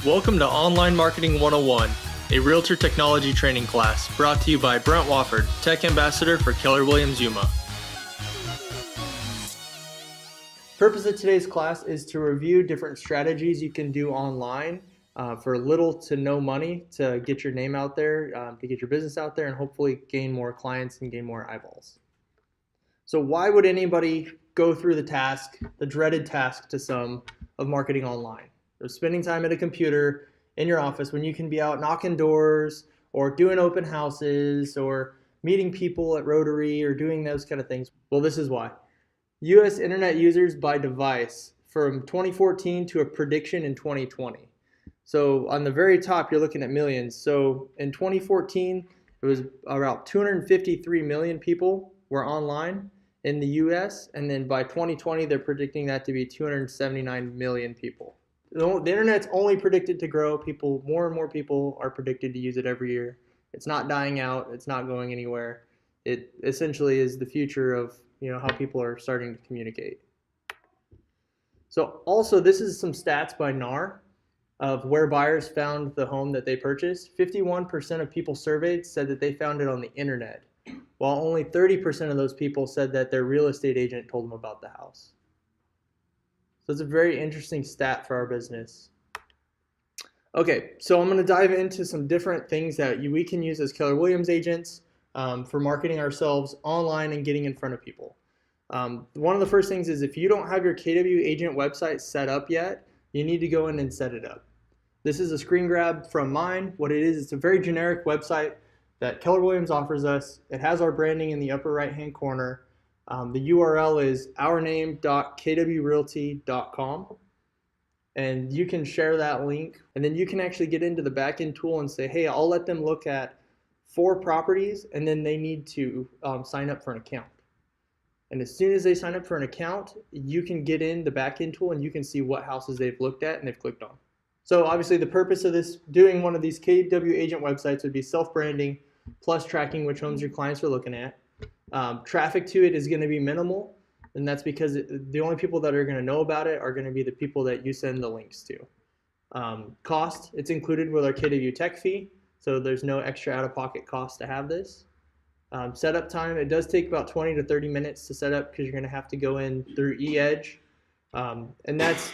Welcome to Online Marketing 101, a realtor technology training class brought to you by Brent Wofford, Tech Ambassador for Keller Yuma. Purpose of today's class is to review different strategies you can do online for little to no money to get your name out there, to get your business out there, and hopefully gain more clients and gain more eyeballs. So why would anybody go through the dreaded task to some of marketing online? So spending time at a computer in your office when you can be out knocking doors or doing open houses or meeting people at Rotary or doing those kind of things. Well, this is why. U.S. internet users by device from 2014 to a prediction in 2020. So on the very top, you're looking at millions. So in 2014, it was about 253 million people were online in the U.S. And then by 2020, they're predicting that to be 279 million people. The internet's only predicted to grow. More and more people are predicted to use it every year. It's not dying out. It's not going anywhere. It essentially is the future of how people are starting to communicate. So also, this is some stats by NAR of where buyers found the home that they purchased. 51% of people surveyed said that they found it on the internet, while only 30% of those people said that their real estate agent told them about the house. So it's a very interesting stat for our business. Okay, so I'm going to dive into some different things that we can use as Keller Williams agents for marketing ourselves online and getting in front of people. One of the first things is if you don't have your KW agent website set up yet, you need to go in and set it up. This is a screen grab from mine. What it is, it's a very generic website that Keller Williams offers us. It has our branding in the upper right-hand corner. The URL is ourname.kwrealty.com, and you can share that link, and then you can actually get into the backend tool and say, hey, I'll let them look at 4 properties, and then they need to sign up for an account. And as soon as they sign up for an account, you can get in the backend tool and you can see what houses they've looked at and they've clicked on. So obviously the purpose of doing one of these KW agent websites would be self-branding plus tracking which homes your clients are looking at. Traffic to it is going to be minimal, and that's because the only people that are going to know about it are going to be the people that you send the links to. Cost, it's included with our KW tech fee, so there's no extra out-of-pocket cost to have this. Setup time, it does take about 20 to 30 minutes to set up because you're going to have to go in through eEdge, and that's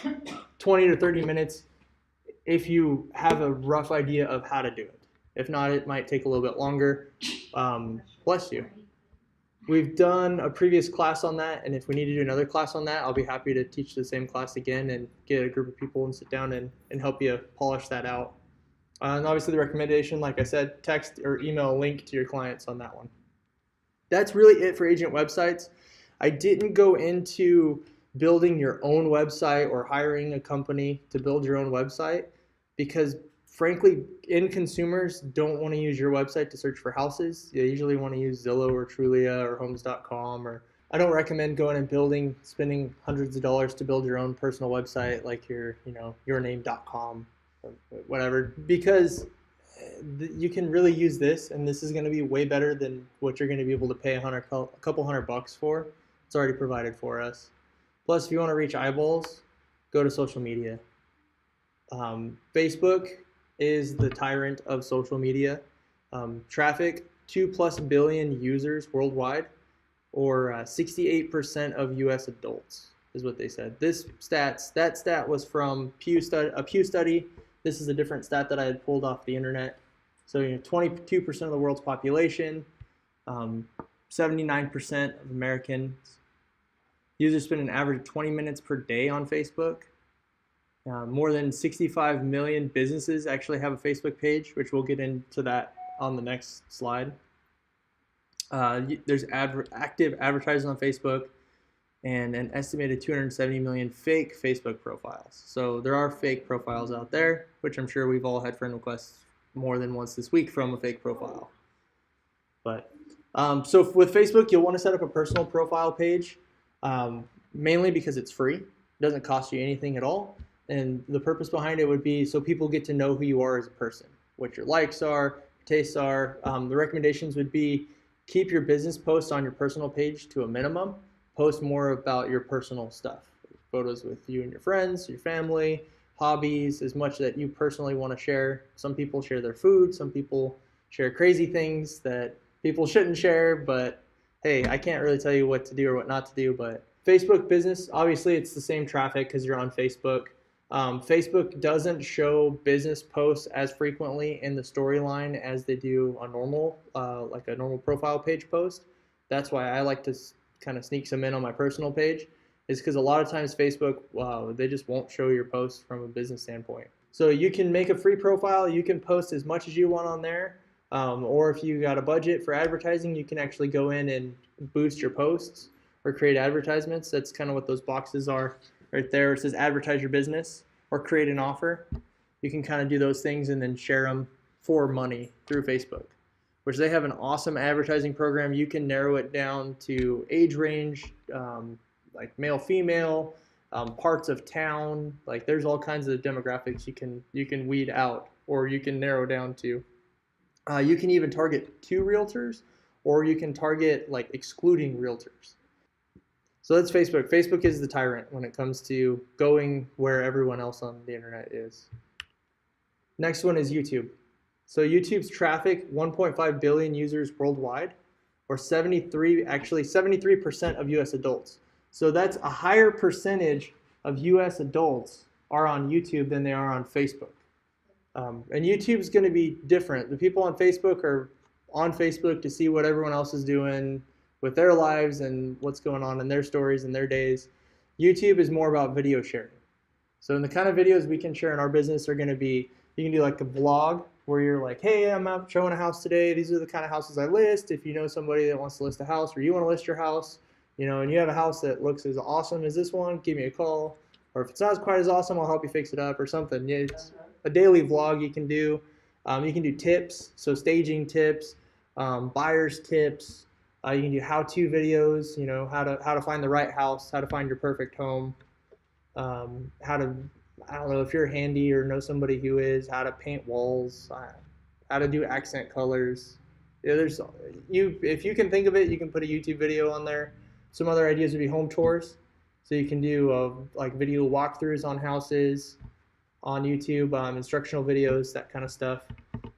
20 to 30 minutes if you have a rough idea of how to do it. If not, it might take a little bit longer. Bless you. We've done a previous class on that, and if we need to do another class on that, I'll be happy to teach the same class again and get a group of people and sit down and help you polish that out. And obviously the recommendation, like I said, text or email a link to your clients on that one. That's really it for agent websites. I didn't go into building your own website or hiring a company to build your own website because frankly, end consumers don't want to use your website to search for houses. They usually want to use Zillow or Trulia or Homes.com. Or I don't recommend going and spending hundreds of dollars to build your own personal website like yourname.com or whatever, because you can really use this, and this is going to be way better than what you're going to be able to pay a couple $100 for. It's already provided for us. Plus, if you want to reach eyeballs, go to social media. Facebook is the tyrant of social media. Traffic, 2+ billion users worldwide, or 68% of U.S. adults is what they said. That stat was from a Pew study. This is a different stat that I had pulled off the internet. So 22% of the world's population, 79% of Americans. Users spend an average of 20 minutes per day on Facebook. More than 65 million businesses actually have a Facebook page, which we'll get into that on the next slide. There's active advertising on Facebook and an estimated 270 million fake Facebook profiles. So there are fake profiles out there, which I'm sure we've all had friend requests more than once this week from a fake profile. But so with Facebook, you'll want to set up a personal profile page, mainly because it's free. It doesn't cost you anything at all. And the purpose behind it would be so people get to know who you are as a person, what your likes are, tastes are. The recommendations would be keep your business posts on your personal page to a minimum. Post more about your personal stuff, photos with you and your friends, your family, hobbies, as much that you personally want to share. Some people share their food, some people share crazy things that people shouldn't share, but hey, I can't really tell you what to do or what not to do. But Facebook business, obviously it's the same traffic because you're on Facebook. Facebook doesn't show business posts as frequently in the storyline as they do a normal, like a normal profile page post. That's why I like to kind of sneak some in on my personal page, is because a lot of times Facebook, they just won't show your posts from a business standpoint. So you can make a free profile, you can post as much as you want on there, or if you got a budget for advertising, you can actually go in and boost your posts or create advertisements. That's kind of what those boxes are right there. It says advertise your business or create an offer. You can kind of do those things and then share them for money through Facebook, which they have an awesome advertising program. You can narrow it down to age range, like male, female, parts of town. Like there's all kinds of demographics you can weed out, or you can narrow down to. You can even target 2 realtors, or you can target like excluding realtors. So that's Facebook. Facebook is the tyrant when it comes to going where everyone else on the internet is. Next one is YouTube. So YouTube's traffic, 1.5 billion users worldwide, or 73% of US adults. So that's a higher percentage of US adults are on YouTube than they are on Facebook. And YouTube's going to be different. The people on Facebook are on Facebook to see what everyone else is doing with their lives and what's going on in their stories and their days. YouTube is more about video sharing. So the kind of videos we can share in our business are going to be, you can do like a vlog where you're like, hey, I'm out showing a house today. These are the kind of houses I list. If you know somebody that wants to list a house, or you want to list your house, and you have a house that looks as awesome as this one, give me a call. Or if it's not quite as awesome, I'll help you fix it up or something. It's a daily vlog you can do. You can do tips, so staging tips, buyer's tips. You can do how-to videos, how to find the right house, how to find your perfect home, how to, I don't know, if you're handy or know somebody who is, how to paint walls, how to do accent colors. If you can think of it, you can put a YouTube video on there. Some other ideas would be home tours. So you can do like video walkthroughs on houses on YouTube, instructional videos, that kind of stuff.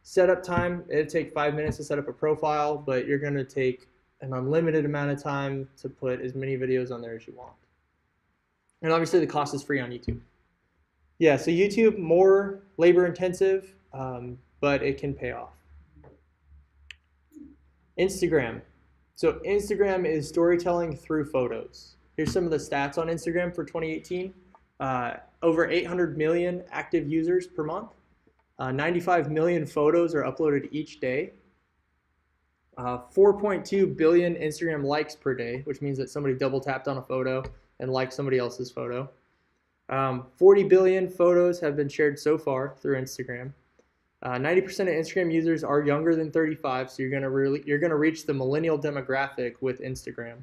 Setup time, it'd take 5 minutes to set up a profile, but you're going to take an unlimited amount of time to put as many videos on there as you want. And obviously the cost is free on YouTube. Yeah, so YouTube, more labor intensive, but it can pay off. Instagram. So Instagram is storytelling through photos. Here's some of the stats on Instagram for 2018. Over 800 million active users per month. 95 million photos are uploaded each day. 4.2 billion Instagram likes per day, which means that somebody double tapped on a photo and liked somebody else's photo. 40 billion photos have been shared so far through Instagram. 90% of Instagram users are younger than 35, so you're gonna reach the millennial demographic with Instagram.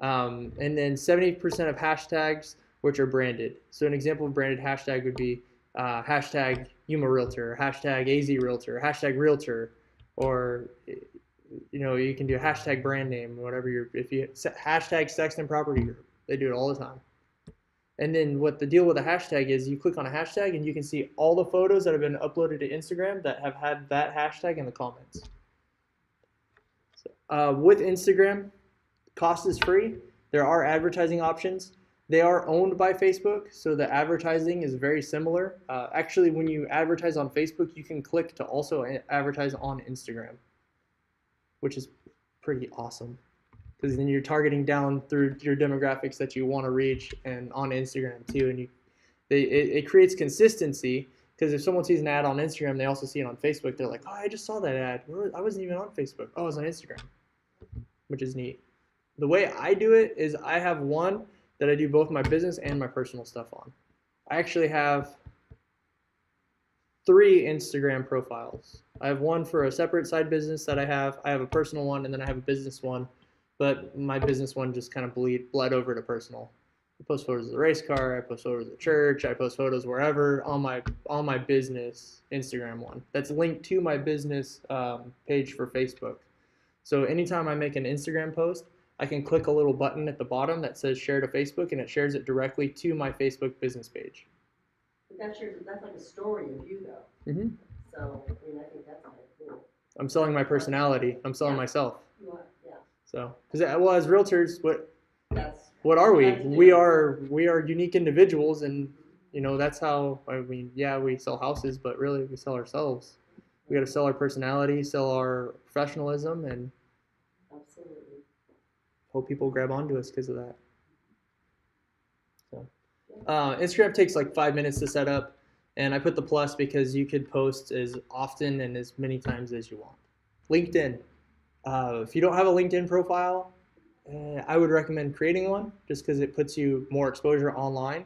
And then 70% of hashtags which are branded. So an example of branded hashtag would be hashtag Yuma Realtor, hashtag AZ Realtor, hashtag Realtor, or you can do a hashtag brand name, whatever hashtag Sexton Property Group. They do it all the time. And then what the deal with a hashtag is, you click on a hashtag and you can see all the photos that have been uploaded to Instagram that have had that hashtag in the comments. So, with Instagram, cost is free. There are advertising options. They are owned by Facebook, so the advertising is very similar. Actually, when you advertise on Facebook, you can click to also advertise on Instagram, which is pretty awesome, because then you're targeting down through your demographics that you want to reach, and on Instagram too. And it creates consistency, because if someone sees an ad on Instagram, they also see it on Facebook. They're like, oh, I just saw that ad. I wasn't even on Facebook. Oh, I was on Instagram, which is neat. The way I do it is I have one that I do both my business and my personal stuff on. I actually have 3 Instagram profiles. I have one for a separate side business that I have a personal one, and then I have a business one, but my business one just kind of bled over to personal. I post photos of the race car, I post photos of the church, I post photos wherever on my business Instagram one. That's linked to my business page for Facebook. So anytime I make an Instagram post, I can click a little button at the bottom that says share to Facebook, and it shares it directly to my Facebook business page. That's like a story of you though. Mm-hmm. So, I mean, I think that's kind of cool. I'm selling my personality. I'm selling myself. You are, yeah. So, because as realtors, That's what are we? that's We are unique individuals, and that's how. I mean, yeah, we sell houses, but really we sell ourselves. We got to sell our personality, sell our professionalism, and absolutely. hope people grab onto us because of that. So, Instagram takes like 5 minutes to set up, and I put the plus because you could post as often and as many times as you want. LinkedIn. If you don't have a LinkedIn profile, I would recommend creating one just because it puts you more exposure online.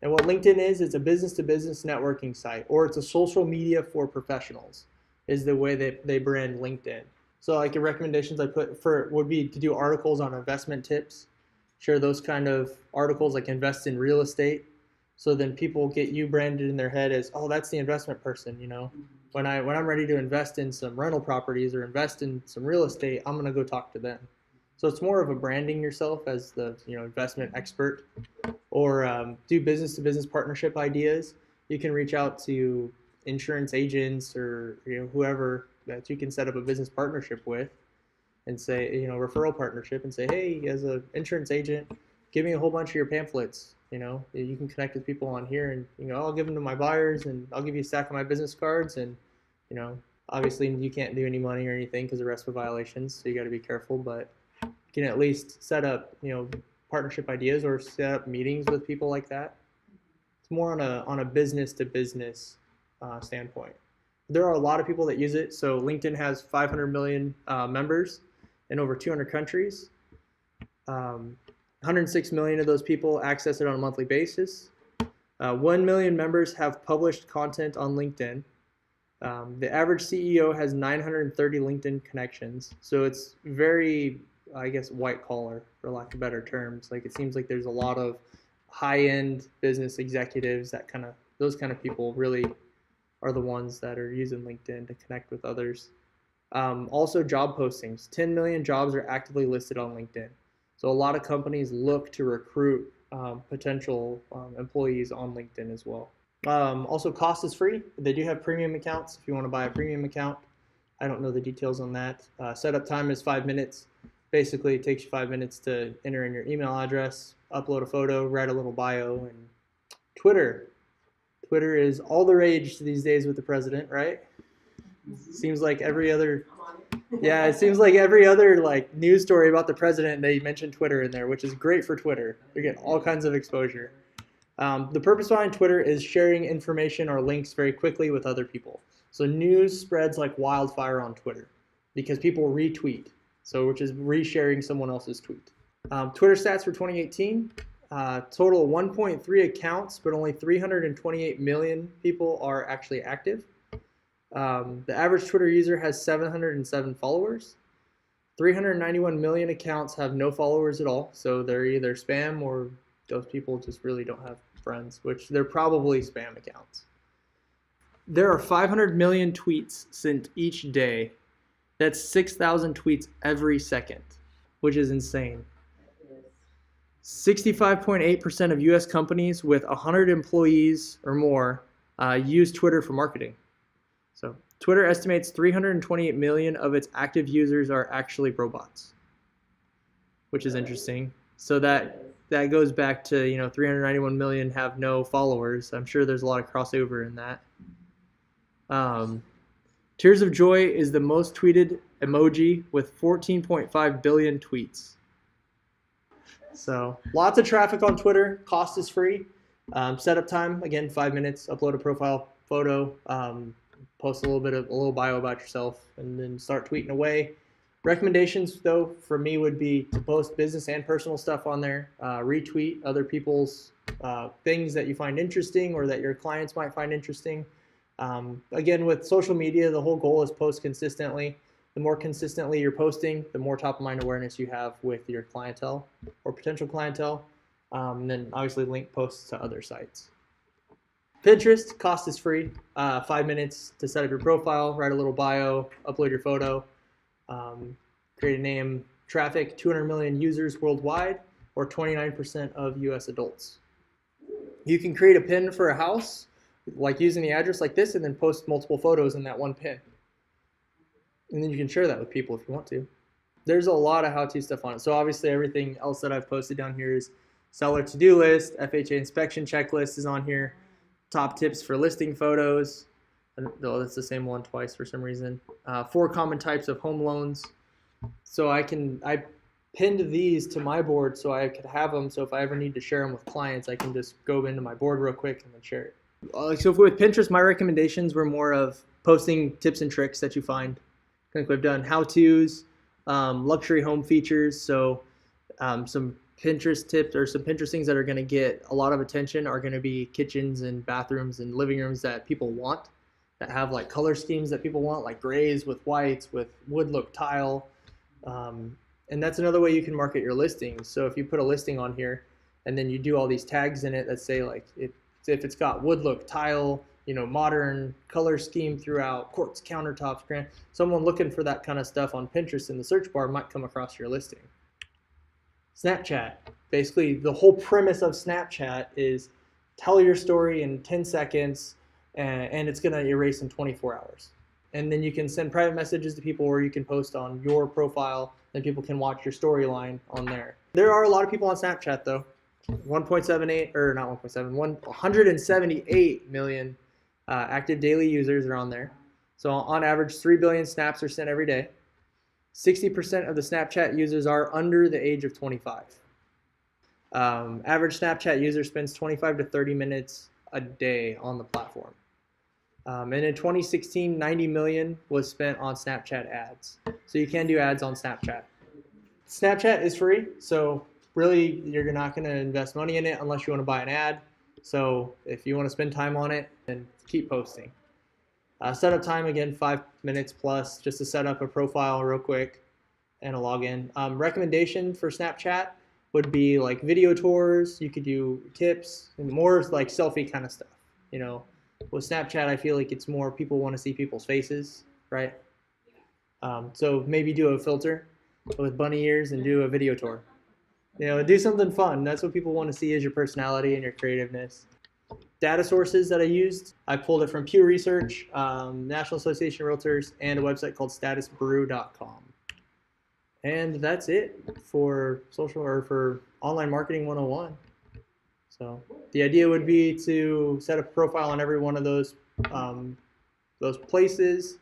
And what LinkedIn is, it's a business-to-business networking site, or it's a social media for professionals, is the way that they brand LinkedIn. So like the recommendations I put for would be to do articles on investment tips, share those kind of articles like invest in real estate. So then people get you branded in their head as, oh, that's the investment person, When I'm ready to invest in some rental properties or invest in some real estate, I'm gonna go talk to them. So it's more of a branding yourself as the investment expert, or do business to business partnership ideas. You can reach out to insurance agents or whoever that you can set up a business partnership with, and say referral partnership, and say, hey, as an insurance agent, give me a whole bunch of your pamphlets. You can connect with people on here, and I'll give them to my buyers, and I'll give you a stack of my business cards, and obviously you can't do any money or anything because of RESPA violations, so you got to be careful, but you can at least set up partnership ideas or set up meetings with people like that. It's more on a business to business standpoint. There are a lot of people that use it. So LinkedIn has 500 million members in over 200 countries. 106 million of those people access it on a monthly basis. 1 million members have published content on LinkedIn. The average CEO has 930 LinkedIn connections. So it's very, I guess, white collar, for lack of better terms. Like, it seems like there's a lot of high-end business executives, those kind of people really are the ones that are using LinkedIn to connect with others. Also, job postings. 10 million jobs are actively listed on LinkedIn. So a lot of companies look to recruit potential employees on LinkedIn as well. Also, cost is free. They do have premium accounts if you want to buy a premium account. I don't know the details on that. Setup time is 5 minutes. Basically, it takes you 5 minutes to enter in your email address, upload a photo, write a little bio, and Twitter. Twitter is all the rage these days with the president, right? Seems like every other, yeah, it seems like every other news story about the president, they mention Twitter in there, which is great for Twitter. You get all kinds of exposure. The purpose behind Twitter is sharing information or links very quickly with other people. So news spreads like wildfire on Twitter because people retweet, which is resharing someone else's tweet. Twitter stats for 2018, total of 1.3 accounts, but only 328 million people are actually active. The average Twitter user has 707 followers. 391 million accounts have no followers at all, so they're either spam or those people just really don't have friends, which they're probably spam accounts. There are 500 million tweets sent each day. That's 6,000 tweets every second, which is insane. 65.8% of U.S. companies with 100 employees or more use Twitter for marketing. So Twitter estimates 328 million of its active users are actually robots, which is interesting. So that goes back to 391 million have no followers. I'm sure there's a lot of crossover in that. Tears of joy is the most tweeted emoji with 14.5 billion tweets. So lots of traffic on Twitter. Cost is free. Setup time, again, 5 minutes. Upload a profile photo, post a little bio about yourself, and then start tweeting away. Recommendations, though, for me would be to post business and personal stuff on there. Retweet other people's things that you find interesting or that your clients might find interesting. Again, with social media, the whole goal is post consistently. The more consistently you're posting, the more top of mind awareness you have with your clientele or potential clientele. And then obviously link posts to other sites. Pinterest, cost is free. 5 minutes to set up your profile, write a little bio, upload your photo, create a name. Traffic, 200 million users worldwide, or 29% of US adults. You can create a pin for a house like using the address like this and then post multiple photos in that one pin. And then you can share that with people if you want to. There's a lot of how-to stuff on it. So obviously everything else that I've posted down here is seller to-do list, FHA inspection checklist is on here, top tips for listing photos. Oh, that's the same one twice for some reason. 4 common types of home loans. So I pinned these to my board so I could have them. So if I ever need to share them with clients, I can just go into my board real quick and then share it. So with Pinterest, my recommendations were more of posting tips and tricks that you find. I think we've done how-tos, luxury home features. So some Pinterest tips or some Pinterest things that are going to get a lot of attention are going to be kitchens and bathrooms and living rooms that people want, that have like color schemes that people want, like grays with whites with wood look tile. And that's another way you can market your listings. So if you put a listing on here and then you do all these tags in it that say like if it's got wood look tile, modern color scheme throughout, quartz countertops, someone looking for that kind of stuff on Pinterest in the search bar might come across your listing. Snapchat. Basically, the whole premise of Snapchat is tell your story in 10 seconds and it's going to erase in 24 hours. And then you can send private messages to people, or you can post on your profile and people can watch your storyline on there. There are a lot of people on Snapchat though. 178 million active daily users are on there. So on average, 3 billion snaps are sent every day. 60% of the Snapchat users are under the age of 25. Average Snapchat user spends 25 to 30 minutes a day on the platform. And in 2016, 90 million was spent on Snapchat ads. So you can do ads on Snapchat. Snapchat is free, so really you're not going to invest money in it unless you want to buy an ad. So if you want to spend time on it, then keep posting. Setup time, again, 5 minutes plus, just to set up a profile real quick and a login. Recommendation for Snapchat would be like video tours. You could do tips and more like selfie kind of stuff. With Snapchat, I feel like it's more people want to see people's faces, right? So maybe do a filter with bunny ears and do a video tour. Do something fun. That's what people want to see, is your personality and your creativeness. Data sources that I used, I pulled it from Pew Research, National Association of Realtors, and a website called statusbrew.com. And that's it for for online marketing 101. So the idea would be to set up a profile on every one of those places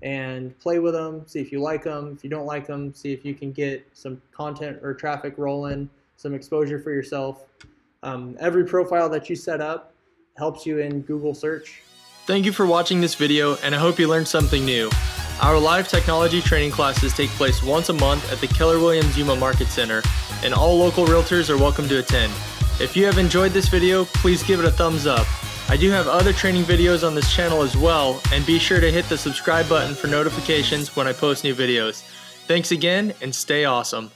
and play with them, see if you like them. If you don't like them, see if you can get some content or traffic rolling, some exposure for yourself. Every profile that you set up helps you in Google search. Thank you for watching this video, and I hope you learned something new. Our live technology training classes take place once a month at the Keller Yuma Market Center, and all local realtors are welcome to attend. If you have enjoyed this video, please give it a thumbs up. I do have other training videos on this channel as well, and be sure to hit the subscribe button for notifications when I post new videos. Thanks again, and stay awesome.